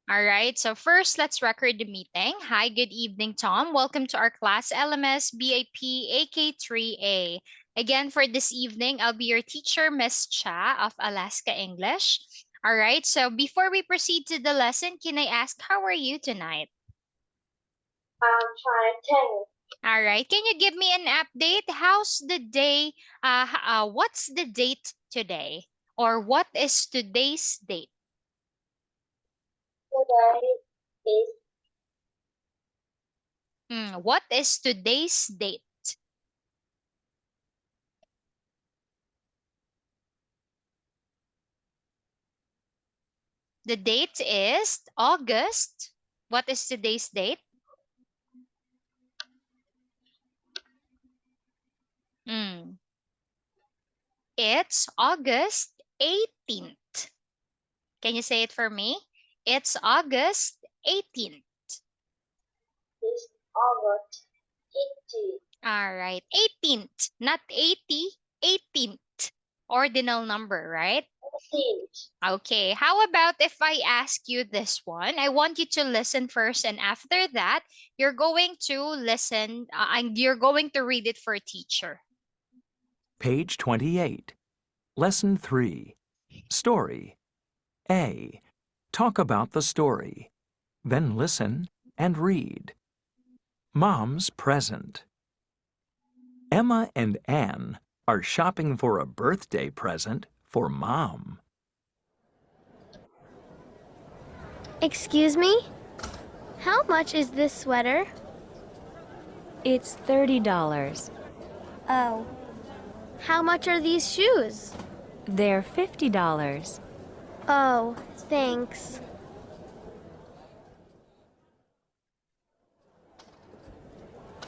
All right, so first let's record the meeting. Hi, good evening, Tom. Welcome to our class LMS BAP AK3A. Again, for this evening, I'll be your teacher, Miss Cha of Alaska English. All right, so before we proceed to the lesson, can I ask, how are you tonight? I'm fine, thanks. All right, can you give me an update? How's the day? What's the date today? Or what is today's date? Today is What is today's date? The date is August. What is today's date? It's August 18th. Can you say it for me? It's August 18th. August 18th. All right. 18th, not 80, 18th. Ordinal number, right? 18th. Okay. How about if I ask you this one? I want you to listen first, and after that, you're going to listen and you're going to read it for teacher. Page 28. Lesson 3. Story. A. Talk about the story. Then listen and read. Mom's present. Emma and Anne are shopping for a birthday present for Mom. Excuse me? How much is this sweater? It's $30. Oh. How much are these shoes? They're $50. Oh, thanks.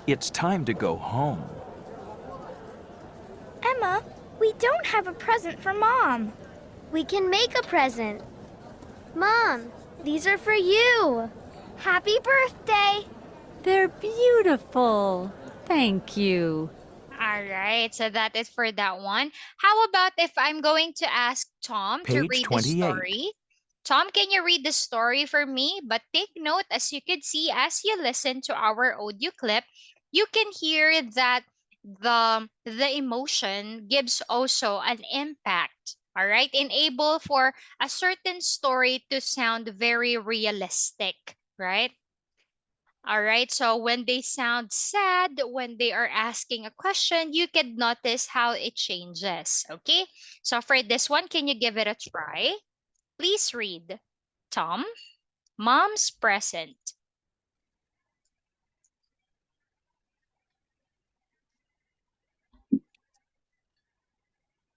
It's time to go home. Emma, we don't have a present for Mom. We can make a present. Mom, these are for you. Happy birthday! They're beautiful. Thank you. All right, so that is for that one. How about if I'm going to ask Tom to Page read 28. the story? Tom, can you read the story for me? But take note, as you can see, as you listen to our audio clip, you can hear that the emotion gives also an impact. All right, enable for a certain story to sound very realistic, right? All right, so when they sound sad, when they are asking a question, you can notice how it changes. Okay, so for this one, can you give it a try? Please read. Tom, Mom's present.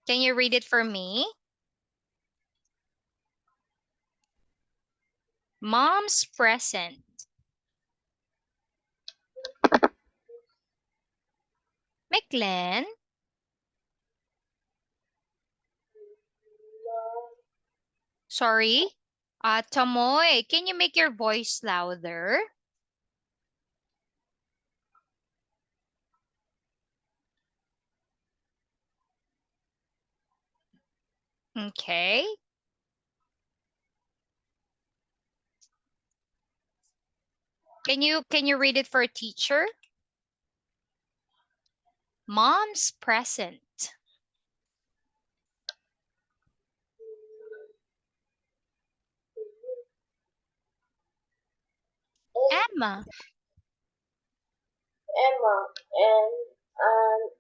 Can you read it for me? Mom's present. McLean? Sorry? Tamoy, can you make your voice louder? Okay. Can you read it for a teacher? Mom's present. Emma. Emma and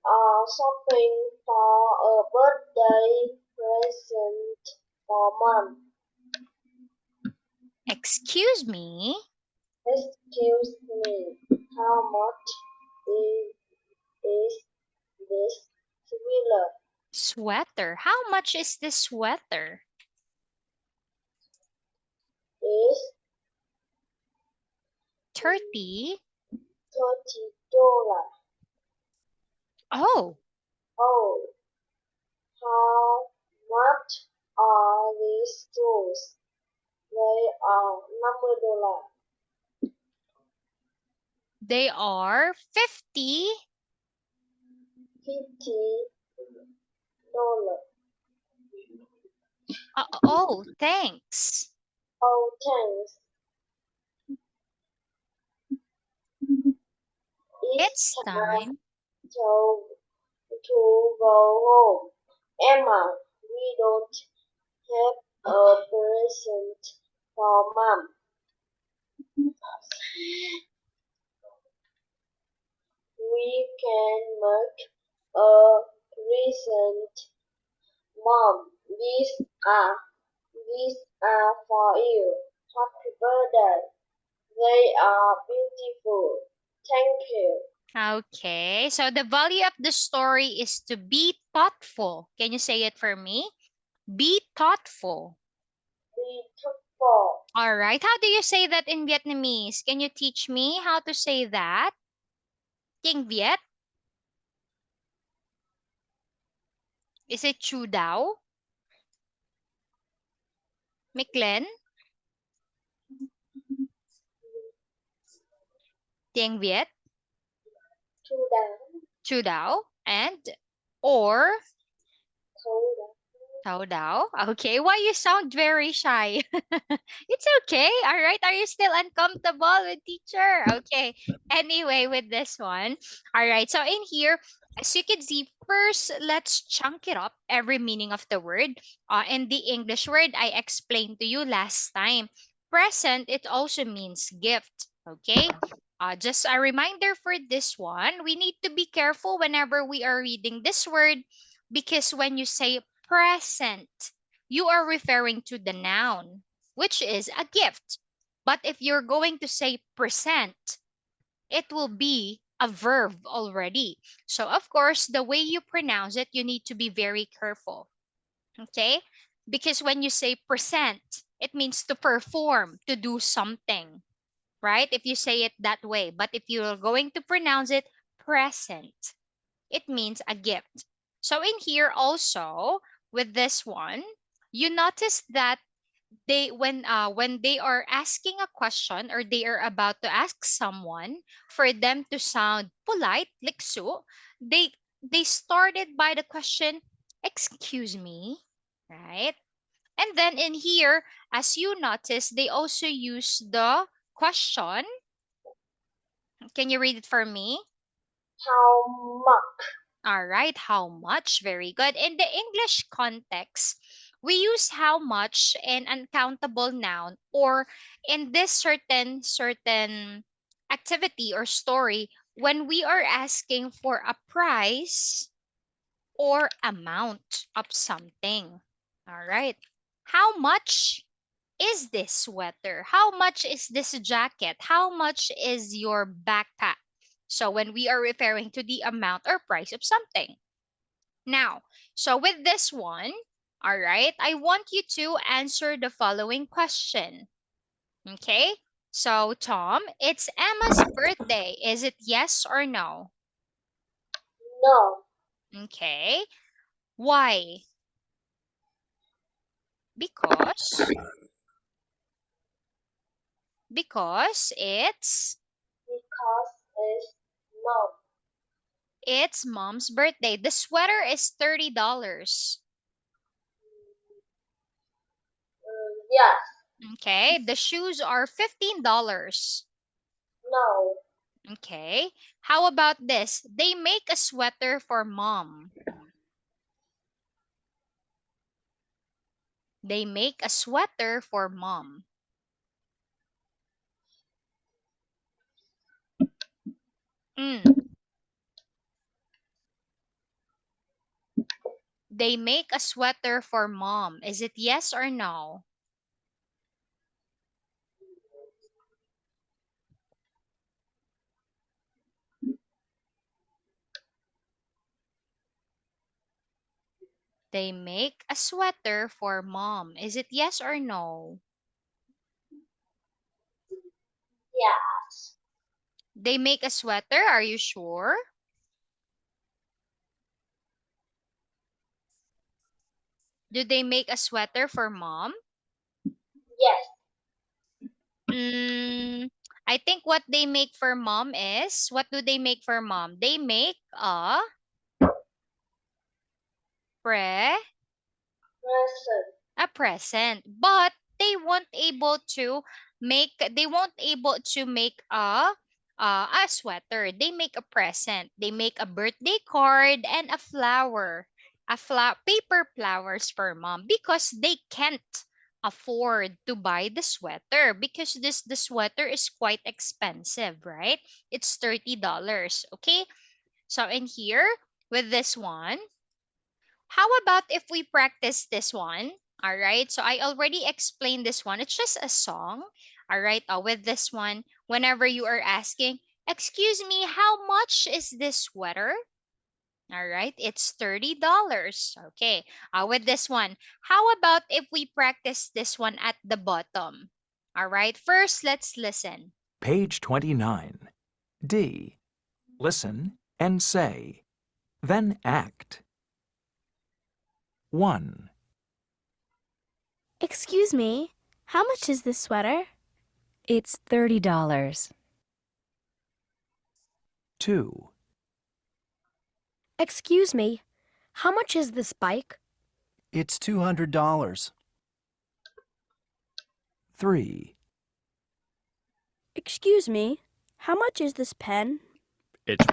are shopping for a birthday present for Mom. Excuse me. Excuse me, how much is this Sweater. How much is this sweater? Is 30. $30. Oh, Oh, how much are these shoes? They are $50. they are 50. $50. Oh, thanks. Oh, thanks. It's It's time time. to go home. Emma, we don't have a present for Mom. We can make a present. Mom, these are for you. Happy birthday. They are beautiful. Thank you. Okay, so the value of the story is to be thoughtful. Can you say it for me? Be thoughtful. Beautiful. All right, how do you say that in Vietnamese? Can you teach me how to say that? Tiếng Việt? Is it chu đáo? Miclen? Tiếng Việt? Chu đáo. Chu đáo? And or Thấu đáo. thấu đáo? Okay, why you sound very shy? It's okay. All right. Are you still uncomfortable with teacher? Okay. Anyway, with this one. All right. So in here, as you can see, first let's chunk it up every meaning of the word. In the English word I explained to you last time. Present, it also means gift. Okay. Just a reminder for this one, we need to be careful whenever we are reading this word because when you say present, you are referring to the noun, which is a gift. But if you're going to say present, it will be a verb already. So, of course, the way you pronounce it, you need to be very careful. Okay? Because when you say present, it means to perform, to do something, right? If you say it that way. But if you're going to pronounce it present, it means a gift. So, in here also, with this one, you notice that when they are asking a question or they are about to ask someone for them to sound polite like so they started by the question, excuse me, right? And then in here, as you notice, they also use the question. Can you read it for me? How much? All right, how much? Very good. In the English context, we use how much in uncountable noun or in this certain activity or story when we are asking for a price or amount of something. All right. How much is this sweater? How much is this jacket? How much is your backpack? So when we are referring to the amount or price of something. Now, so with this one, all right, I want you to answer the following question. Okay? So, Tom, it's Emma's birthday. Is it yes or no? No. Okay. Why? Because it's Because it's no. it's mom's birthday. The sweater is $30. Yes. Okay. The shoes are $15. No. Okay. How about this? They make a sweater for mom. They make a sweater for mom. Mm. They make a sweater for mom. Is it yes or no? They make a sweater for mom. Is it yes or no? Yes. They make a sweater. Are you sure? Do they make a sweater for mom? Yes. Mm, I think what they make for mom is, what do they make for mom? They make pre Present. a present, but they won't able to make a a sweater. They make a present. They make a birthday card and a flower, paper flowers for mom because they can't afford to buy the sweater because the sweater is quite expensive, right? It's $30. Okay, so in here with this one, how about if we practice this one? All right. So I already explained this one. It's just a song. All right. With this one, whenever you are asking, excuse me, how much is this sweater? All right. It's $30. Okay. With this one, how about if we practice this one at the bottom? All right. First, let's listen. Page 29. D. Listen and say. Then act. 1, Excuse me, how much is this sweater? It's $30. 2, Excuse me, how much is this bike? It's $200. 3, Excuse me, how much is this pen? It's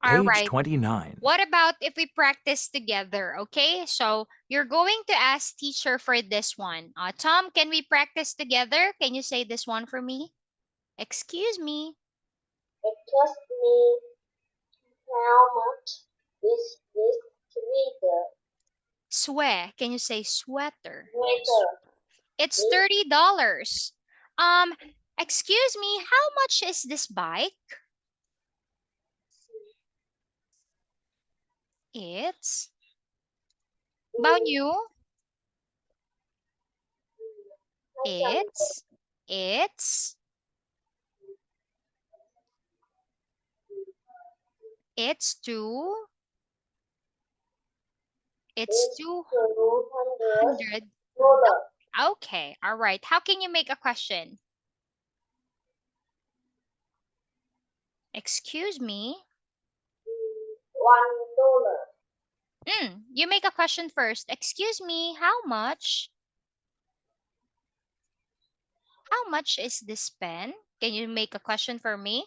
All page right. 29. What about if we practice together? Okay, so you're going to ask teacher for this one. Tom, can we practice together? Can you say this one for me? Excuse me. Excuse me, how much is this sweater? Can you say sweater? Sweater It's is $30. Um, excuse me, how much is this bike? It's bao nhiêu? It's it's it's two it's is two $200. hundred. Okay, all right. How can you make a question? Excuse me. $1. You make a question first. Excuse me, how much? How much is this pen? Can you make a question for me?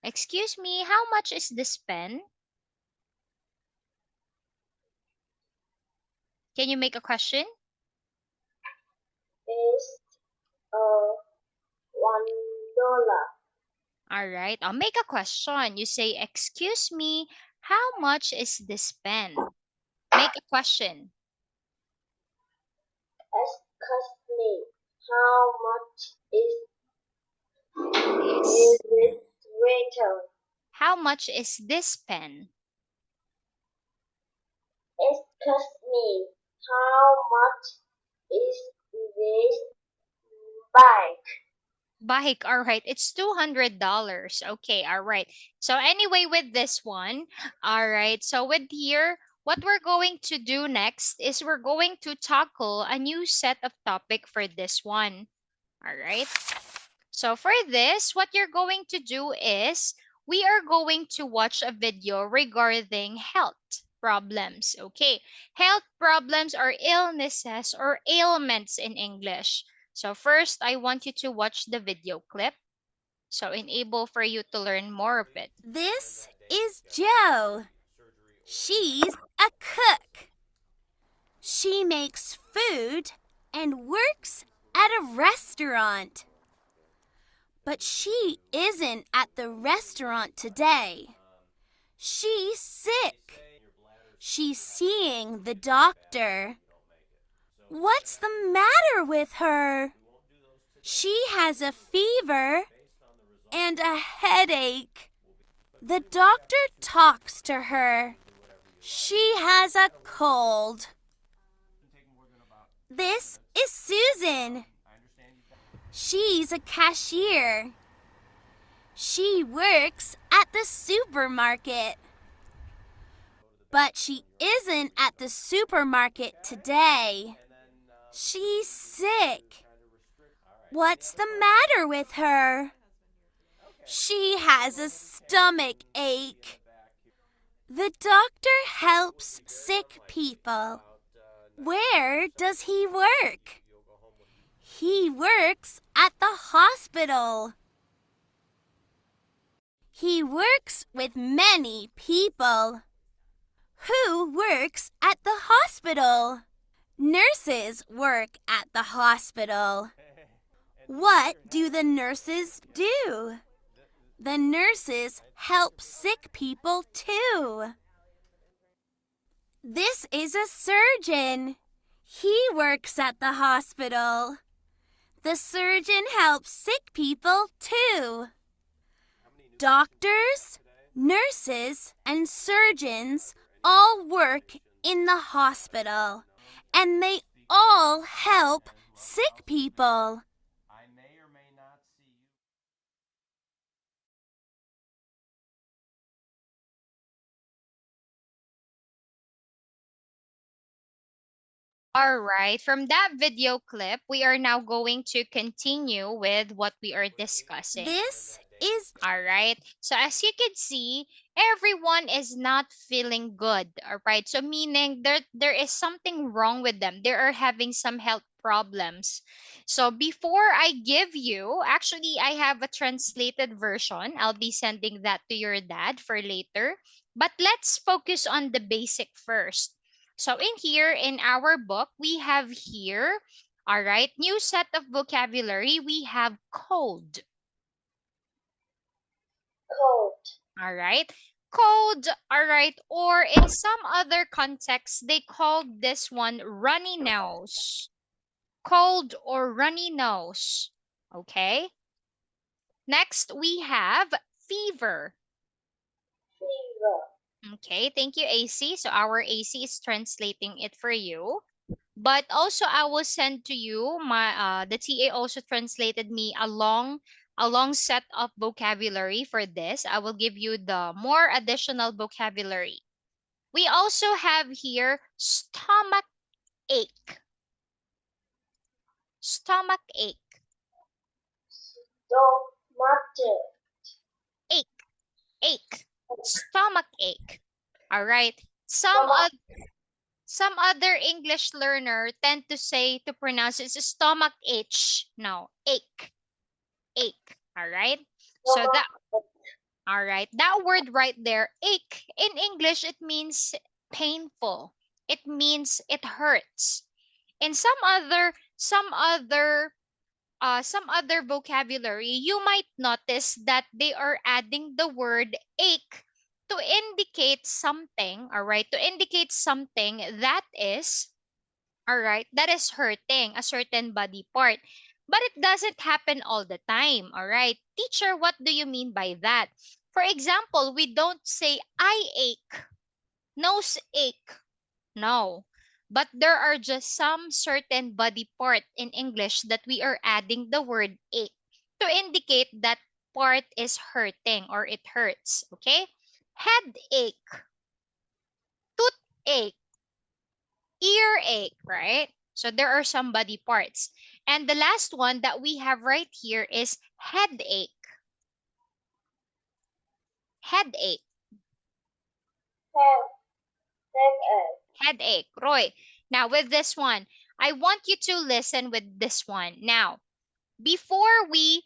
Excuse me, how much is this pen? Can you make a question? Is $1. All right, I'll make a question. You say, excuse me, how much is this pen? Make a question. Excuse me, how much is This. this sweater? How much is this pen? Excuse me, how much is this bike? Bike, all right. It's $200. Okay, all right. So anyway, with this one, all right. So with here, what we're going to do next is we're going to tackle a new set of topic for this one. All right. So for this, what you're going to do is we are going to watch a video regarding health problems. Okay. Health problems are illnesses or ailments in English. So first, I want you to watch the video clip. So enable for you to learn more of it. This is Jo. She's a cook. She makes food and works at a restaurant. But she isn't at the restaurant today. She's sick. She's seeing the doctor. What's the matter with her? She has a fever and a headache. The doctor talks to her. She has a cold. This is Susan. She's a cashier. She works at the supermarket. But she isn't at the supermarket today. She's sick. What's the matter with her? She has a stomach ache. The doctor helps sick people. Where does he work? He works at the hospital. He works with many people. Who works at the hospital? Nurses work at the hospital. What do the nurses do? The nurses help sick people too. This is a surgeon. He works at the hospital. The surgeon helps sick people too. Doctors, nurses, and surgeons all work in the hospital, and they all help sick people. All right, from that video clip, we are now going to continue with what we are discussing. This is All right. So as you can see, everyone is not feeling good. All right. So meaning there is something wrong with them. They are having some health problems. So before I give you, actually I have a translated version. I'll be sending that to your dad for later. But let's focus on the basic first. So in here in our book, we have here, all right, new set of vocabulary. We have cold. cold, All right. Cold, all right. Or in some other contexts, they call this one runny nose. Cold or runny nose. Okay. Next, we have fever. fever, Okay. Thank you, AC. So our AC is translating it for you. But also, I will send to you the TA also translated me a long set of vocabulary for this. I will give you the more additional vocabulary. We also have here stomach ache. Stomach ache. stomachache, Ache. Ache. Stomach ache. All right. stomach, Some other English learner tend to say to pronounce it's stomach ache. No, ache. Ache. All right. So stomach, that all right. That word right there, ache, in English it means painful. It means it hurts. In some other vocabulary, you might notice that they are adding the word ache to indicate something, all right, to indicate something that is hurting a certain body part. But it doesn't happen all the time, all right? Teacher, what do you mean by that? For example, we don't say eye ache, nose ache. No. But there are just some certain body part in English that we are adding the word ache to indicate that part is hurting or it hurts. Okay? Headache, toothache, earache, right? So there are some body parts. And the last one that we have right here is headache. Headache. head, headache, Headache. Roy. Now with this one, I want you to listen with this one. Now, before we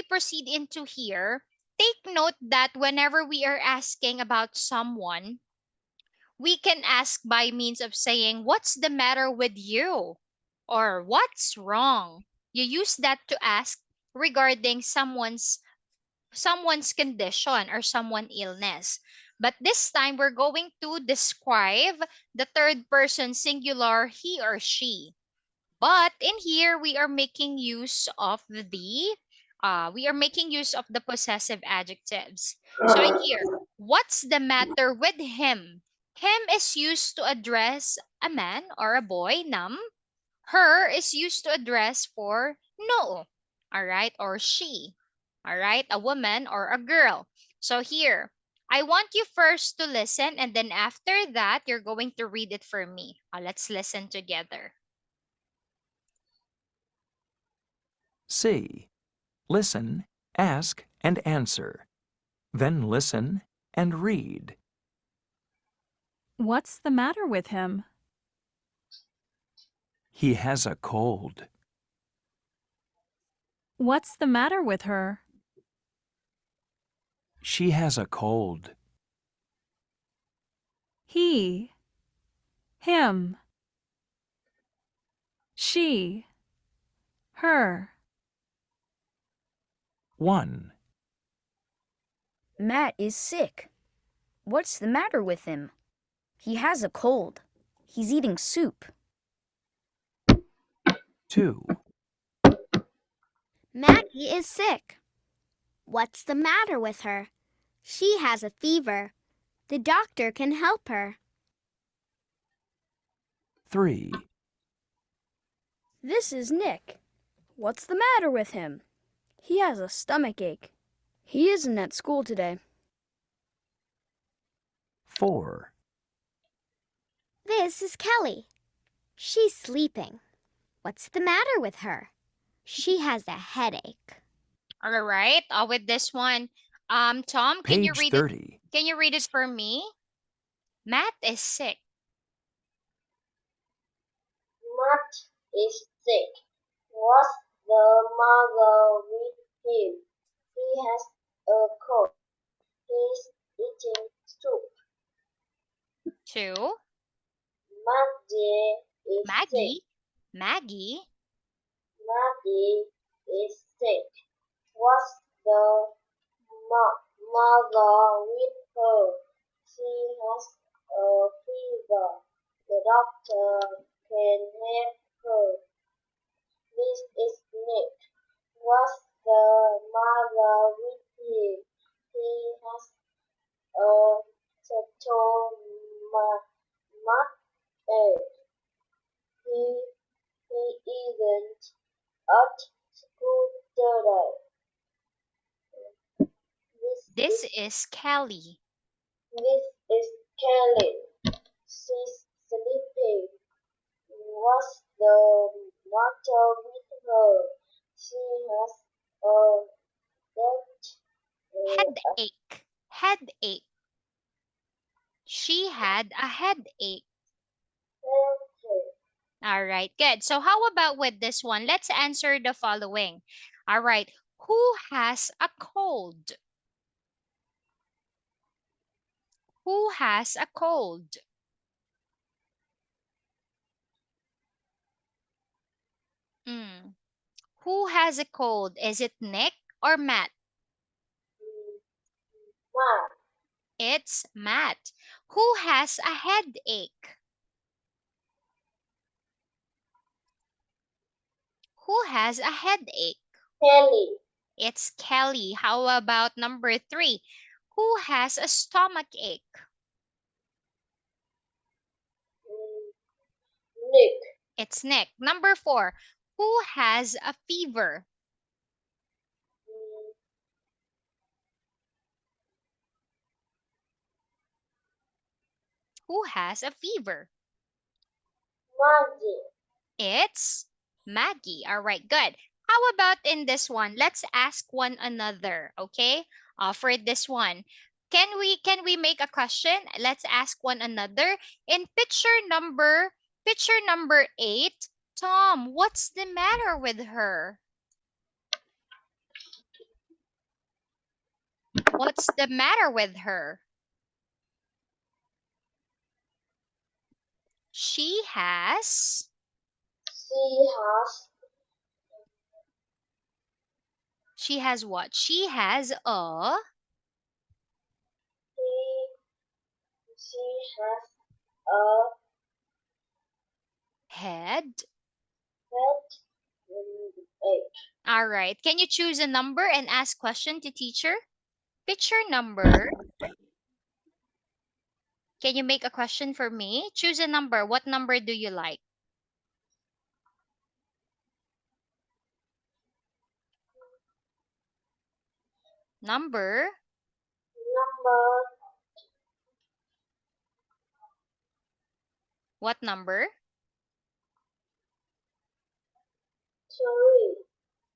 proceed into here, take note that whenever we are asking about someone, we can ask by means of saying, "What's the matter with you?" or "What's wrong?" You use that to ask regarding someone's condition or someone illness. But this time we're going to describe the third person singular he or she. But in here we are making use of the possessive adjectives. So in here, what's the matter with him? Him is used to address a man or a boy, nam. Her is used to address for no. All right, or she. All right, a woman or a girl. So here, I want you first to listen, and then after that, you're going to read it for me. Let's listen together. C. Listen, ask, and answer. Then listen and read. What's the matter with him? He has a cold. What's the matter with her? She has a cold. He, him, she, her. 1, Matt is sick. What's the matter with him? He has a cold. He's eating soup. 2, Maggie is sick. What's the matter with her? She has a fever. The doctor can help her. 3, This is Nick. What's the matter with him? He has a stomach ache. He isn't at school today. 4, This is Kelly. She's sleeping. What's the matter with her? She has a headache. All right. With this one, Tom, can you page read it? 30. Can you read it for me? Matt is sick. Matt is sick. What's the matter with him? He has a cold. He's eating soup. 2, Maggie is sick. Maggie. Maggie is sick. What's the matter with her? She has a fever. The doctor can help her. This is Nick. What's the matter with him? He has a stomach ache. He, he isn't at school today. This is Kelly. This is Kelly. She's sleeping. What's the matter with her? She has a Headache. Headache. She had a headache. headache. All right, good. So how about with this one? Let's answer the following. All right. Who has a cold? Who has a cold? Mm. Who has a cold? Is it Nick or Matt? Matt. It's Matt. Who has a headache? Who has a headache? Kelly. It's Kelly. How about number 3? Who has a stomach ache? Nick. It's Nick. Number 4. Who has a fever? Who has a fever? Maggie. It's Maggie. All right, good. How about in this one? Let's ask one another, okay? For this one. Can we make a question? Let's ask one another. In picture number 8, Tom, what's the matter with her? What's the matter with her? She has She has what? She has a he, she has a head. headache. All right. Can you choose a number and ask question to teacher? Picture number. Can you make a question for me? Choose a number. What number do you like? Number. Number What number?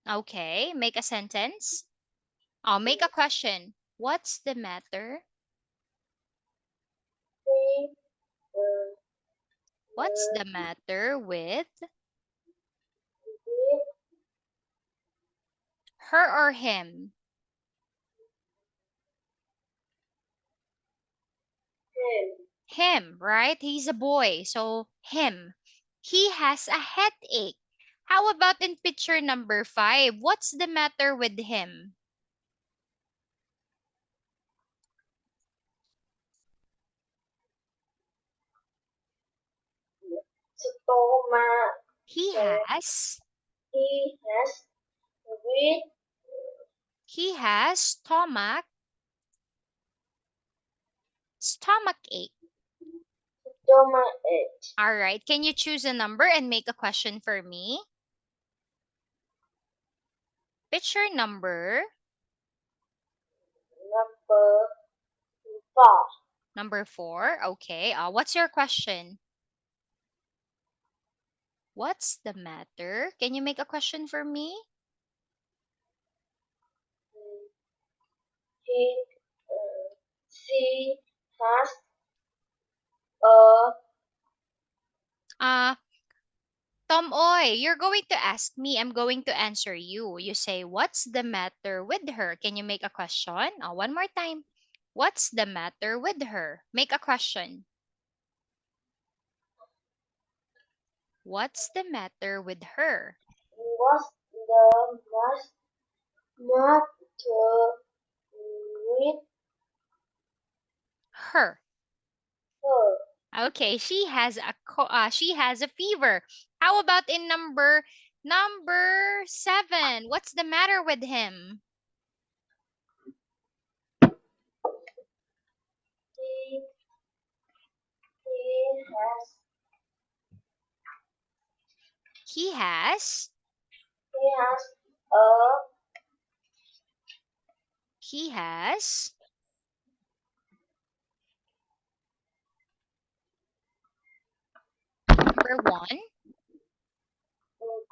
3. Okay. Make a sentence. I'll make a question. What's the matter? He, uh, What's the matter with? with Her or him? him, Him, right? He's a boy, so him. He has a headache. How about in picture number 5? What's the matter with him? stomach, He so has he has with he has stomach ache. stomach ache. All right. Can you choose a number and make a question for me? Picture number Number 4. number 4. Okay. What's your question? What's the matter? Can you make a question for me? He, she has a Uh, Tom Oy, you're going to ask me. I'm going to answer you. You say, what's the matter with her? Can you make a question? One more time. What's the matter with her? Make a question. What's the matter with her? what's the matter with Her. her? Okay, she has a fever. How about in number 7? What's the matter with him? He, he has He has he has a he has number 1.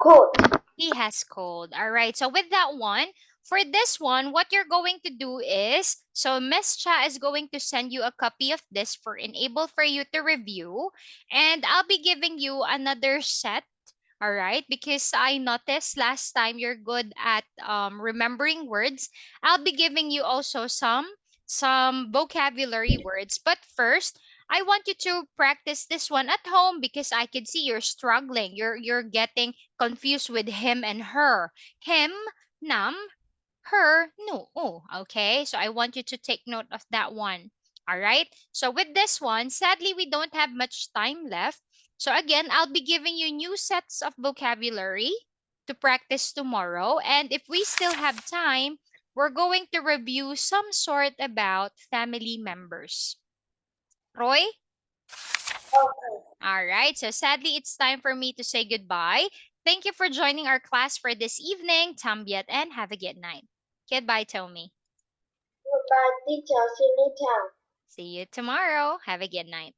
coat. He has cold. All right. So with that one, for this one, what you're going to do is, so Miss Cha is going to send you a copy of this for enable for you to review, and I'll be giving you another set. All right, because I noticed last time you're good at remembering words. I'll be giving you also some vocabulary words. But first, I want you to practice this one at home because I can see you're struggling. You're getting confused with him and her. Him, nam, her, no. Oh, okay. So I want you to take note of that one. All right. So with this one, sadly, we don't have much time left. So again, I'll be giving you new sets of vocabulary to practice tomorrow. And if we still have time, we're going to review some sort about family members. Roy? Okay. All right. So sadly, it's time for me to say goodbye. Thank you for joining our class for this evening, Tambiat, and have a good night. Goodbye, Tommy. Goodbye, teacher. See you later. See you tomorrow. Have a good night.